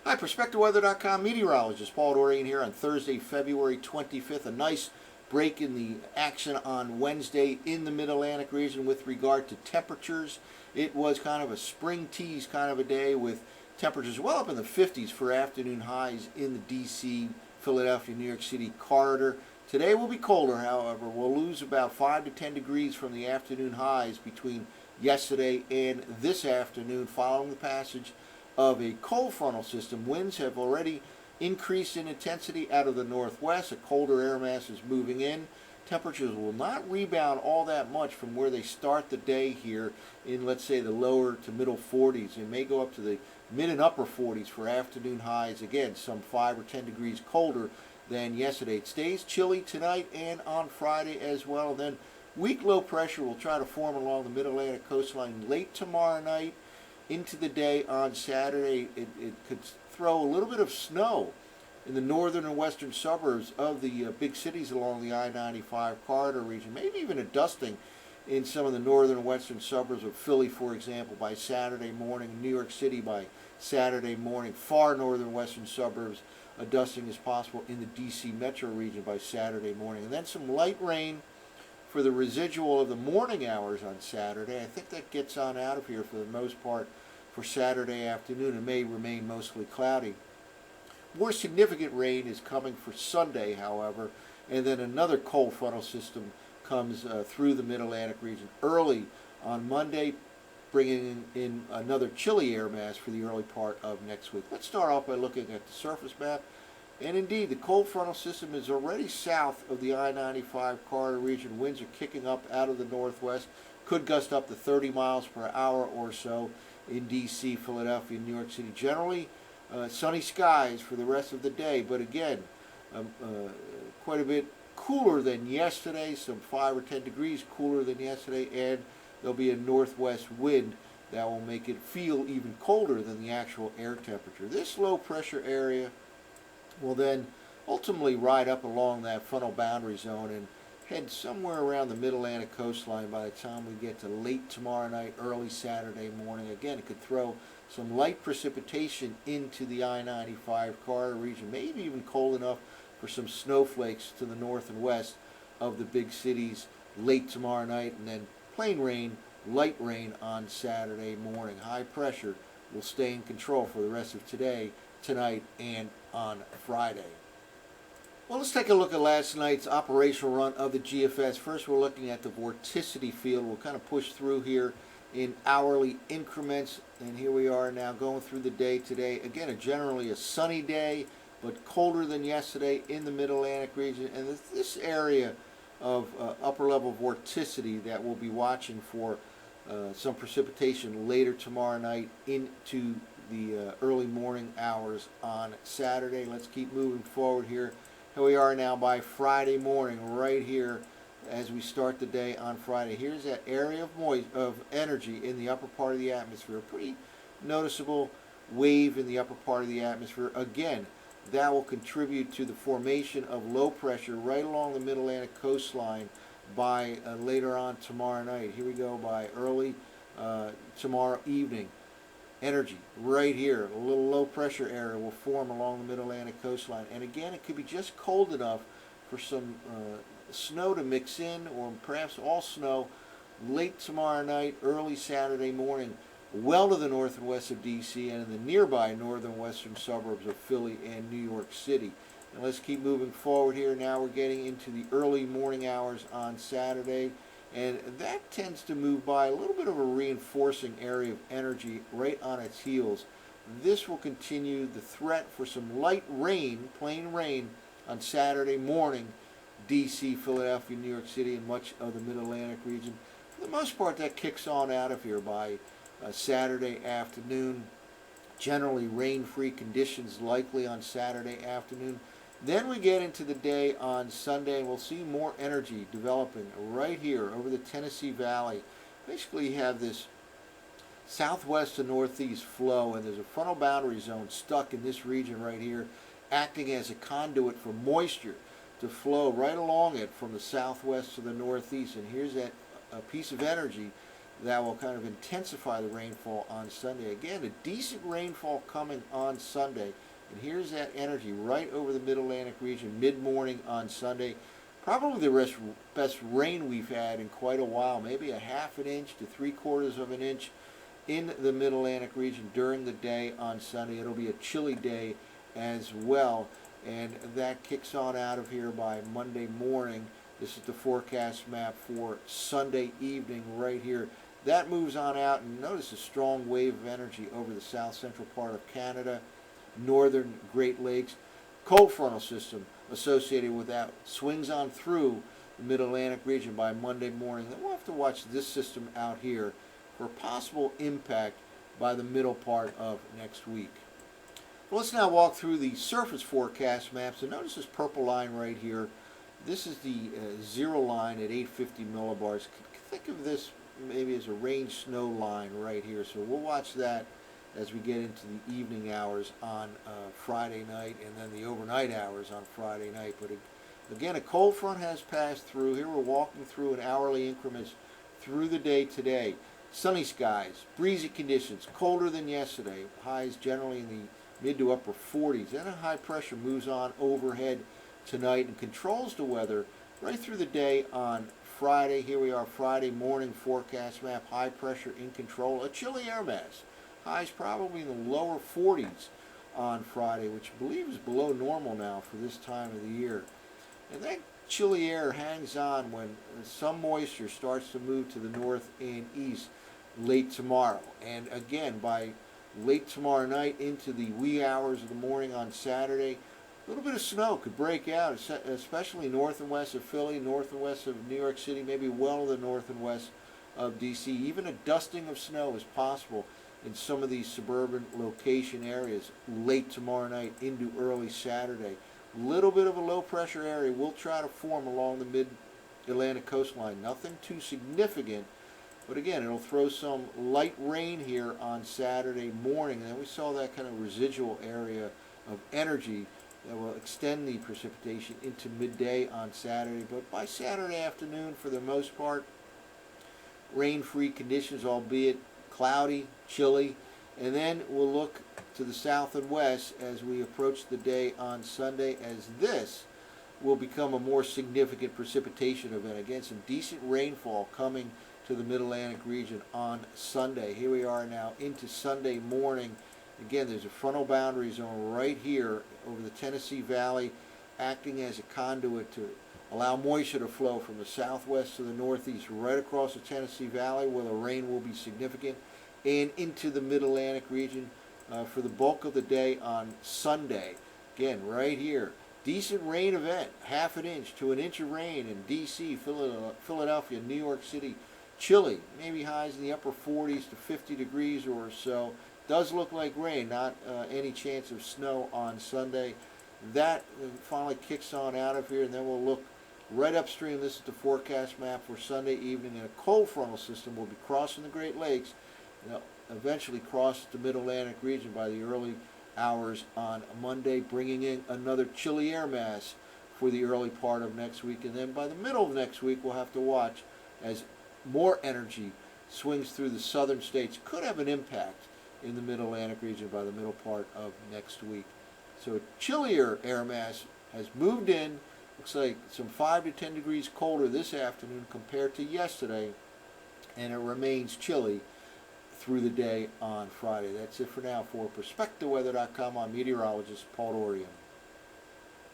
Hi, PerspectiveWeather.com meteorologist Paul Dorian here on Thursday, February 25th. A nice break in the action on Wednesday in the Mid-Atlantic region with regard to temperatures. It was kind of a spring tease kind of a day with temperatures well up in the 50s for afternoon highs in the D.C., Philadelphia, New York City corridor. Today will be colder, however. We'll lose about 5 to 10 degrees from the afternoon highs between yesterday and this afternoon following the passage of a cold frontal system. Winds have already increased in intensity out of the northwest. A colder air mass is moving in. Temperatures will not rebound all that much from where they start the day here in, let's say, the lower to middle 40s. It may go up to the mid and upper 40s for afternoon highs. Again, some 5 or 10 degrees colder than yesterday. It stays chilly tonight and on Friday as well. And then weak low pressure will try to form along the mid-Atlantic coastline late tomorrow night into the day on Saturday. It could throw a little bit of snow in the northern and western suburbs of the big cities along the I-95 corridor region, maybe even a dusting in some of the northern and western suburbs of Philly, for example, by Saturday morning, New York City by Saturday morning, far northern western suburbs, a dusting is possible in the D.C. metro region by Saturday morning. And then some light rain for the residual of the morning hours on Saturday. I think that gets on out of here for the most part for Saturday afternoon. It may remain mostly cloudy. More significant rain is coming for Sunday, however, and then another cold frontal system comes through the Mid-Atlantic region early on Monday, bringing in another chilly air mass for the early part of next week. Let's start off by looking at the surface map. And indeed, the cold frontal system is already south of the I-95 corridor region. Winds are kicking up out of the northwest. Could gust up to 30 miles per hour or so in D.C., Philadelphia, New York City. Generally, sunny skies for the rest of the day. But again, quite a bit cooler than yesterday. Some 5 or 10 degrees cooler than yesterday. And there'll be a northwest wind that will make it feel even colder than the actual air temperature. This low pressure area will then ultimately ride up along that frontal boundary zone and head somewhere around the mid-Atlantic coastline by the time we get to late tomorrow night, early Saturday morning. Again, it could throw some light precipitation into the I-95 corridor region, maybe even cold enough for some snowflakes to the north and west of the big cities late tomorrow night, and then plain rain, light rain on Saturday morning. High pressure will stay in control for the rest of today, tonight, and on Friday. Well, let's take a look at last night's operational run of the GFS. First, we're looking at the vorticity field. We'll kind of push through here in hourly increments, and here we are now going through the day today. Again, generally a sunny day, but colder than yesterday in the Mid-Atlantic region, and this area of upper level vorticity that we'll be watching for some precipitation later tomorrow night into the early morning hours on Saturday. Let's keep moving forward here. Here we are now by Friday morning, right here as we start the day on Friday. Here's that area of energy in the upper part of the atmosphere. A pretty noticeable wave in the upper part of the atmosphere. Again, that will contribute to the formation of low pressure right along the Mid-Atlantic coastline by later on tomorrow night. Here we go by early tomorrow evening. Energy right here. A little low pressure area will form along the Mid-Atlantic coastline. And again, it could be just cold enough for some snow to mix in, or perhaps all snow late tomorrow night, early Saturday morning, well to the north and west of D.C. and in the nearby northern western suburbs of Philly and New York City. And let's keep moving forward here. Now we're getting into the early morning hours on Saturday, and that tends to move by a little bit of a reinforcing area of energy right on its heels. This will continue the threat for some light rain, plain rain, on Saturday morning, D.C., Philadelphia, New York City, and much of the Mid-Atlantic region. For the most part, that kicks on out of here by Saturday afternoon. Generally rain-free conditions likely on Saturday afternoon. Then we get into the day on Sunday, and we'll see more energy developing right here over the Tennessee Valley. Basically, you have this southwest to northeast flow, and there's a frontal boundary zone stuck in this region right here, acting as a conduit for moisture to flow right along it from the southwest to the northeast. And here's that piece of energy that will kind of intensify the rainfall on Sunday. Again, a decent rainfall coming on Sunday. And here's that energy right over the Mid-Atlantic region mid-morning on Sunday. Probably the best rain we've had in quite a while, maybe a half an inch to 3/4 of an inch in the Mid-Atlantic region during the day on Sunday. It'll be a chilly day as well, and that kicks on out of here by Monday morning. This is the forecast map for Sunday evening right here. That moves on out, and notice a strong wave of energy over the south central part of Canada, northern Great Lakes. Cold frontal system associated with that swings on through the Mid-Atlantic region by Monday morning. Then we'll have to watch this system out here for possible impact by the middle part of next week. Well, let's now walk through the surface forecast maps. And notice this purple line right here. This is the zero line at 850 millibars. Think of this maybe as a range snow line right here. So we'll watch that as we get into the evening hours on Friday night, and then the overnight hours on Friday night. But again, a cold front has passed through. Here we're walking through in hourly increments through the day today. Sunny skies, breezy conditions, colder than yesterday. Highs generally in the mid to upper 40s. Then a high pressure moves on overhead tonight and controls the weather right through the day on Friday. Here we are, Friday morning forecast map. High pressure in control. A chilly air mass. Highs probably in the lower 40s on Friday, which I believe is below normal now for this time of the year. And that chilly air hangs on when some moisture starts to move to the north and east late tomorrow. And again, by late tomorrow night into the wee hours of the morning on Saturday, a little bit of snow could break out, especially north and west of Philly, north and west of New York City, maybe well to the north and west of D.C. Even a dusting of snow is possible in some of these suburban location areas late tomorrow night into early Saturday. A little bit of a low pressure area will try to form along the mid-Atlantic coastline. Nothing too significant, but again, it'll throw some light rain here on Saturday morning. And then we saw that kind of residual area of energy that will extend the precipitation into midday on Saturday. But by Saturday afternoon, for the most part, rain-free conditions, albeit cloudy, chilly. And then we'll look to the south and west as we approach the day on Sunday, as this will become a more significant precipitation event. Again, some decent rainfall coming to the Mid-Atlantic region on Sunday. Here we are now into Sunday morning. Again, there's a frontal boundary zone right here over the Tennessee Valley, acting as a conduit to allow moisture to flow from the southwest to the northeast right across the Tennessee Valley, where the rain will be significant, and into the Mid-Atlantic region for the bulk of the day on Sunday. Again, right here, decent rain event, half an inch to an inch of rain in D.C., Philadelphia, New York City. Chilly, maybe highs in the upper 40s to 50 degrees or so. Does look like rain, not any chance of snow on Sunday. That finally kicks on out of here, and then we'll look right upstream. This is the forecast map for Sunday evening, and a cold frontal system will be crossing the Great Lakes, and eventually cross the Mid-Atlantic region by the early hours on Monday, bringing in another chilly air mass for the early part of next week. And then by the middle of next week, we'll have to watch as more energy swings through the southern states. Could have an impact in the Mid-Atlantic region by the middle part of next week. So a chillier air mass has moved in. Looks like some 5 to 10 degrees colder this afternoon compared to yesterday, and it remains chilly through the day on Friday. That's it for now. For PerspectiveWeather.com, I'm meteorologist Paul Dorian.